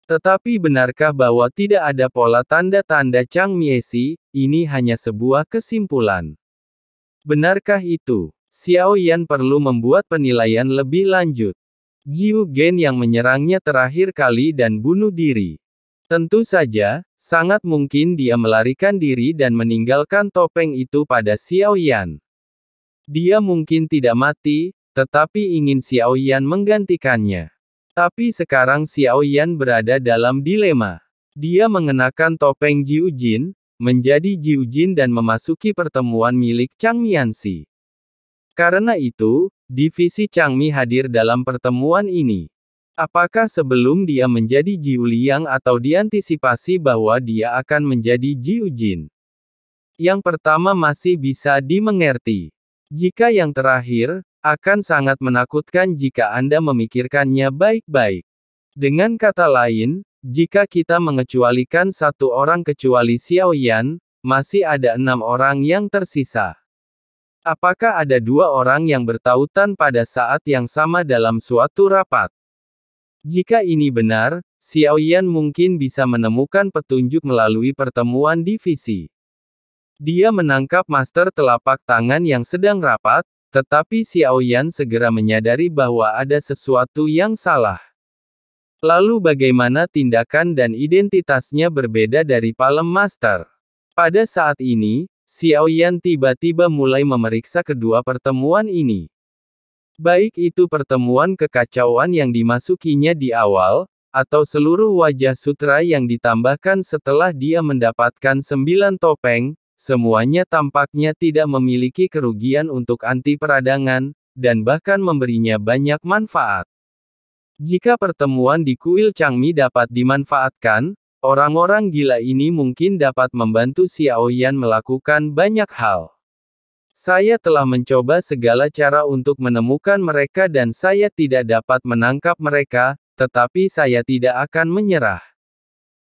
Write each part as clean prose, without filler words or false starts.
Tetapi benarkah bahwa tidak ada pola tanda-tanda Chang Miesi? Ini hanya sebuah kesimpulan. Benarkah itu? Xiao Yan perlu membuat penilaian lebih lanjut. Giu Gen yang menyerangnya terakhir kali dan bunuh diri. Tentu saja, sangat mungkin dia melarikan diri dan meninggalkan topeng itu pada Xiao Yan. Dia mungkin tidak mati, tetapi ingin Xiao Yan menggantikannya. Tapi sekarang Xiao Yan berada dalam dilema. Dia mengenakan topeng Jiu Jin, menjadi Jiu Jin dan memasuki pertemuan milik Chang Mianxi. Karena itu, divisi Changmi hadir dalam pertemuan ini. Apakah sebelum dia menjadi Jiu Liang atau diantisipasi bahwa dia akan menjadi Jiu Jin? Yang pertama masih bisa dimengerti. Jika yang terakhir, akan sangat menakutkan jika Anda memikirkannya baik-baik. Dengan kata lain, jika kita mengecualikan satu orang kecuali Xiao Yan, masih ada 6 orang yang tersisa. Apakah ada 2 orang yang bertautan pada saat yang sama dalam suatu rapat? Jika ini benar, Xiao Yan mungkin bisa menemukan petunjuk melalui pertemuan divisi. Dia menangkap master telapak tangan yang sedang rapat, tetapi Xiao Yan segera menyadari bahwa ada sesuatu yang salah. Lalu bagaimana tindakan dan identitasnya berbeda dari Palem Master? Pada saat ini, Xiao Yan tiba-tiba mulai memeriksa kedua pertemuan ini. Baik itu pertemuan kekacauan yang dimasukinya di awal, atau seluruh wajah sutra yang ditambahkan setelah dia mendapatkan 9 topeng, semuanya tampaknya tidak memiliki kerugian untuk anti peradangan, dan bahkan memberinya banyak manfaat. Jika pertemuan di kuil Changmi dapat dimanfaatkan, orang-orang gila ini mungkin dapat membantu Xiao Yan melakukan banyak hal. Saya telah mencoba segala cara untuk menemukan mereka dan saya tidak dapat menangkap mereka, tetapi saya tidak akan menyerah.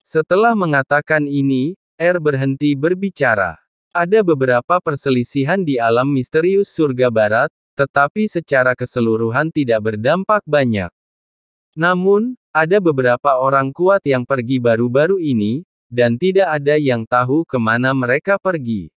Setelah mengatakan ini, berhenti berbicara. Ada beberapa perselisihan di alam misterius surga barat, tetapi secara keseluruhan tidak berdampak banyak. Namun, ada beberapa orang kuat yang pergi baru-baru ini, dan tidak ada yang tahu kemana mereka pergi.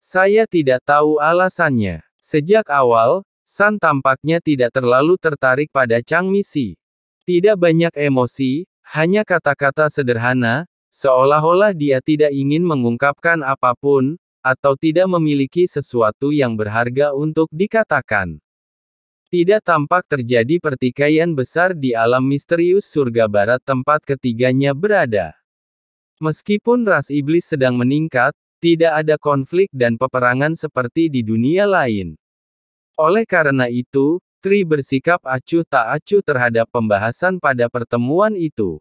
Saya tidak tahu alasannya. Sejak awal, San tampaknya tidak terlalu tertarik pada Chang Misi. Tidak banyak emosi, hanya kata-kata sederhana, seolah-olah dia tidak ingin mengungkapkan apapun, atau tidak memiliki sesuatu yang berharga untuk dikatakan. Tidak tampak terjadi pertikaian besar di alam misterius surga barat tempat ketiganya berada. Meskipun ras iblis sedang meningkat, tidak ada konflik dan peperangan seperti di dunia lain. Oleh karena itu, Tri bersikap acuh tak acuh terhadap pembahasan pada pertemuan itu.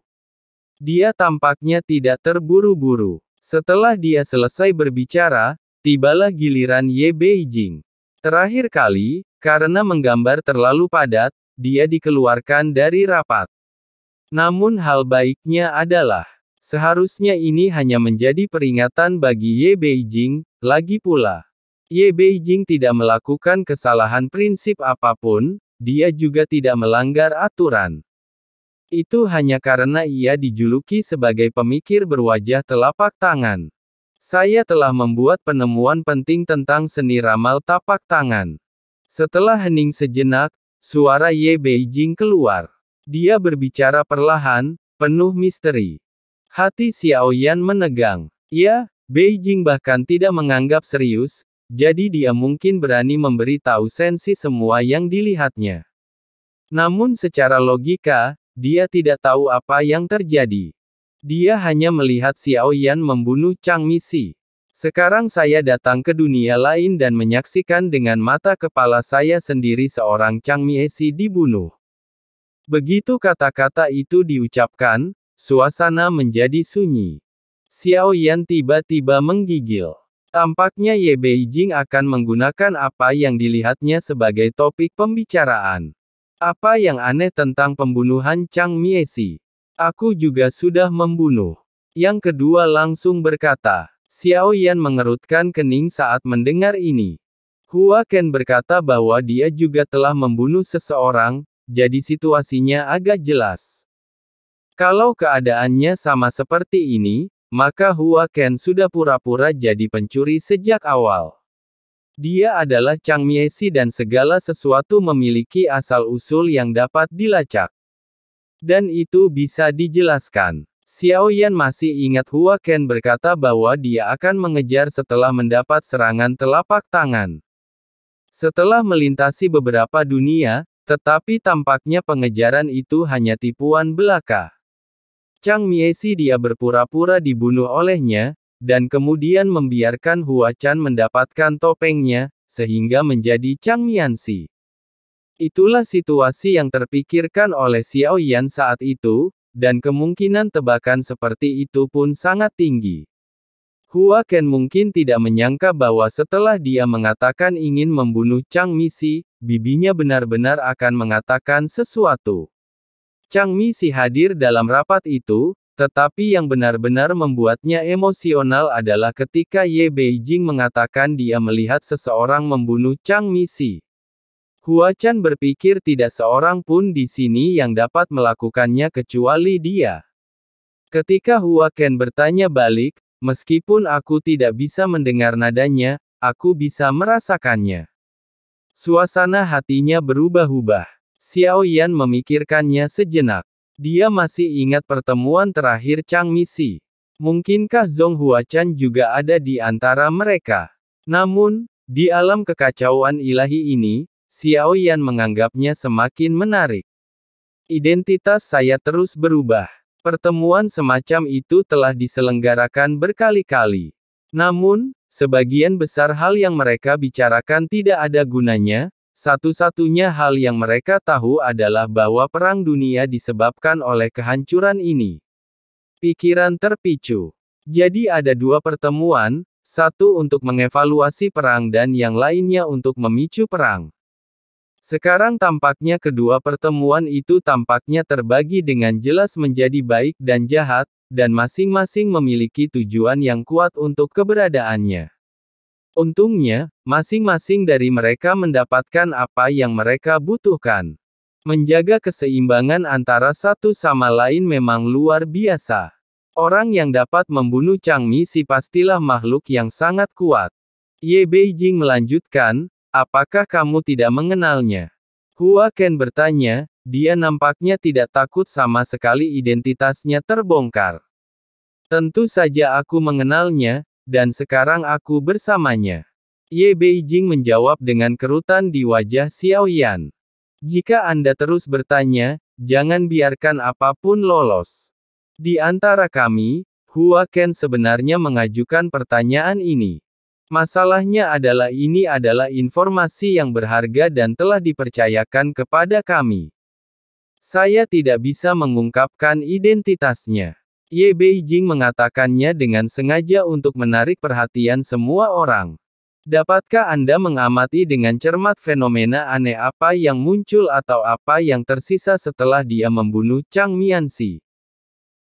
Dia tampaknya tidak terburu-buru. Setelah dia selesai berbicara, tibalah giliran Ye Beijing. Terakhir kali, karena menggambar terlalu padat, dia dikeluarkan dari rapat. Namun hal baiknya adalah, seharusnya ini hanya menjadi peringatan bagi Ye Beijing, lagi pula. Ye Beijing tidak melakukan kesalahan prinsip apapun, dia juga tidak melanggar aturan. Itu hanya karena ia dijuluki sebagai pemikir berwajah telapak tangan. Saya telah membuat penemuan penting tentang seni ramal tapak tangan. Setelah hening sejenak, suara Ye Beijing keluar. Dia berbicara perlahan, penuh misteri. Hati Xiao Yan menegang. Ya, Beijing bahkan tidak menganggap serius, jadi dia mungkin berani memberi tahu Sensi semua yang dilihatnya. Namun secara logika, dia tidak tahu apa yang terjadi. Dia hanya melihat Xiao Yan membunuh Chang Misi. Sekarang saya datang ke dunia lain dan menyaksikan dengan mata kepala saya sendiri seorang Chang Miesi dibunuh. Begitu kata-kata itu diucapkan, suasana menjadi sunyi. Xiao Yan tiba-tiba menggigil. Tampaknya Ye Beijing akan menggunakan apa yang dilihatnya sebagai topik pembicaraan. Apa yang aneh tentang pembunuhan Chang Miesi? Aku juga sudah membunuh. Yang kedua langsung berkata. Xiao Yan mengerutkan kening saat mendengar ini. Hua Ken berkata bahwa dia juga telah membunuh seseorang, jadi situasinya agak jelas. Kalau keadaannya sama seperti ini, maka Hua Ken sudah pura-pura jadi pencuri sejak awal. Dia adalah Chang Miesi dan segala sesuatu memiliki asal-usul yang dapat dilacak. Dan itu bisa dijelaskan. Xiao Yan masih ingat Hua Ken berkata bahwa dia akan mengejar setelah mendapat serangan telapak tangan. Setelah melintasi beberapa dunia, tetapi tampaknya pengejaran itu hanya tipuan belaka. Chang Miesi dia berpura-pura dibunuh olehnya, dan kemudian membiarkan Hua Chan mendapatkan topengnya, sehingga menjadi Chang Mianxi. Itulah situasi yang terpikirkan oleh Xiao Yan saat itu, dan kemungkinan tebakan seperti itu pun sangat tinggi. Hua Ken mungkin tidak menyangka bahwa setelah dia mengatakan ingin membunuh Chang Mianxi, bibinya benar-benar akan mengatakan sesuatu. Chang Mianxi hadir dalam rapat itu, tetapi yang benar-benar membuatnya emosional adalah ketika Ye Beijing mengatakan dia melihat seseorang membunuh Chang Mianxi. Hua Chan berpikir tidak seorang pun di sini yang dapat melakukannya kecuali dia. Ketika Hua Ken bertanya balik, meskipun aku tidak bisa mendengar nadanya, aku bisa merasakannya. Suasana hatinya berubah-ubah. Xiao Yan memikirkannya sejenak. Dia masih ingat pertemuan terakhir Chang Mianxi. Mungkinkah Zhong Huachan juga ada di antara mereka? Namun, di alam kekacauan ilahi ini, Xiao Yan menganggapnya semakin menarik. Identitas saya terus berubah. Pertemuan semacam itu telah diselenggarakan berkali-kali. Namun, sebagian besar hal yang mereka bicarakan tidak ada gunanya. Satu-satunya hal yang mereka tahu adalah bahwa perang dunia disebabkan oleh kehancuran ini. Pikiran terpicu. Jadi ada dua pertemuan, satu untuk mengevaluasi perang dan yang lainnya untuk memicu perang. Sekarang tampaknya kedua pertemuan itu tampaknya terbagi dengan jelas menjadi baik dan jahat, dan masing-masing memiliki tujuan yang kuat untuk keberadaannya. Untungnya, masing-masing dari mereka mendapatkan apa yang mereka butuhkan. Menjaga keseimbangan antara satu sama lain memang luar biasa. Orang yang dapat membunuh Chang Mianxi pastilah makhluk yang sangat kuat. Ye Beijing melanjutkan, apakah kamu tidak mengenalnya? Hua Ken bertanya, dia nampaknya tidak takut sama sekali identitasnya terbongkar. Tentu saja aku mengenalnya, dan sekarang aku bersamanya. Ye Beijing menjawab dengan kerutan di wajah Xiao Yan. Jika Anda terus bertanya, jangan biarkan apapun lolos. Di antara kami, Hua Ken sebenarnya mengajukan pertanyaan ini. Masalahnya adalah ini adalah informasi yang berharga dan telah dipercayakan kepada kami. Saya tidak bisa mengungkapkan identitasnya. Ye Beijing mengatakannya dengan sengaja untuk menarik perhatian semua orang. Dapatkah Anda mengamati dengan cermat fenomena aneh apa yang muncul atau apa yang tersisa setelah dia membunuh Chang Mianxi?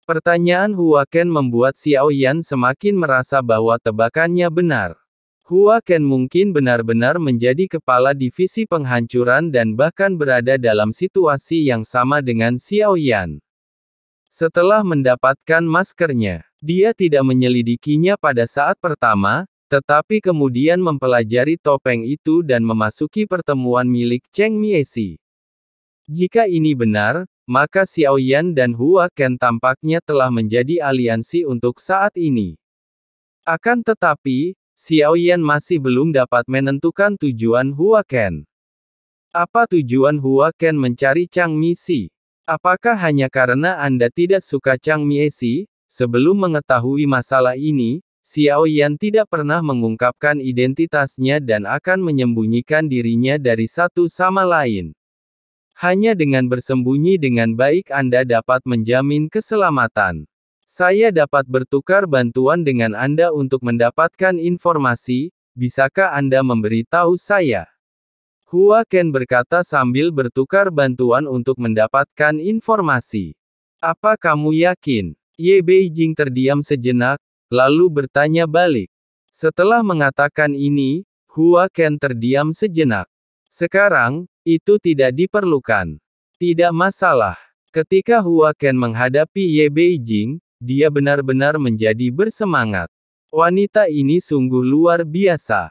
Pertanyaan Hua Ken membuat Xiao Yan semakin merasa bahwa tebakannya benar. Hua Ken mungkin benar-benar menjadi kepala divisi penghancuran dan bahkan berada dalam situasi yang sama dengan Xiao Yan. Setelah mendapatkan maskernya, dia tidak menyelidikinya pada saat pertama, tetapi kemudian mempelajari topeng itu dan memasuki pertemuan milik Cheng Miesi. Jika ini benar, maka Xiao Yan dan Hua Ken tampaknya telah menjadi aliansi untuk saat ini. Akan tetapi, Xiao Yan masih belum dapat menentukan tujuan Hua Ken. Apa tujuan Hua Ken mencari Chang Miesi? Apakah hanya karena Anda tidak suka Chang Miesi? Sebelum mengetahui masalah ini, Xiao Yan tidak pernah mengungkapkan identitasnya dan akan menyembunyikan dirinya dari satu sama lain. Hanya dengan bersembunyi dengan baik Anda dapat menjamin keselamatan. Saya dapat bertukar bantuan dengan Anda untuk mendapatkan informasi, bisakah Anda memberitahu saya? Hua Ken berkata sambil bertukar bantuan untuk mendapatkan informasi. Apa kamu yakin? Ye Beijing terdiam sejenak, lalu bertanya balik. Setelah mengatakan ini, Hua Ken terdiam sejenak. Sekarang, itu tidak diperlukan. Tidak masalah. Ketika Hua Ken menghadapi Ye Beijing, dia benar-benar menjadi bersemangat. Wanita ini sungguh luar biasa.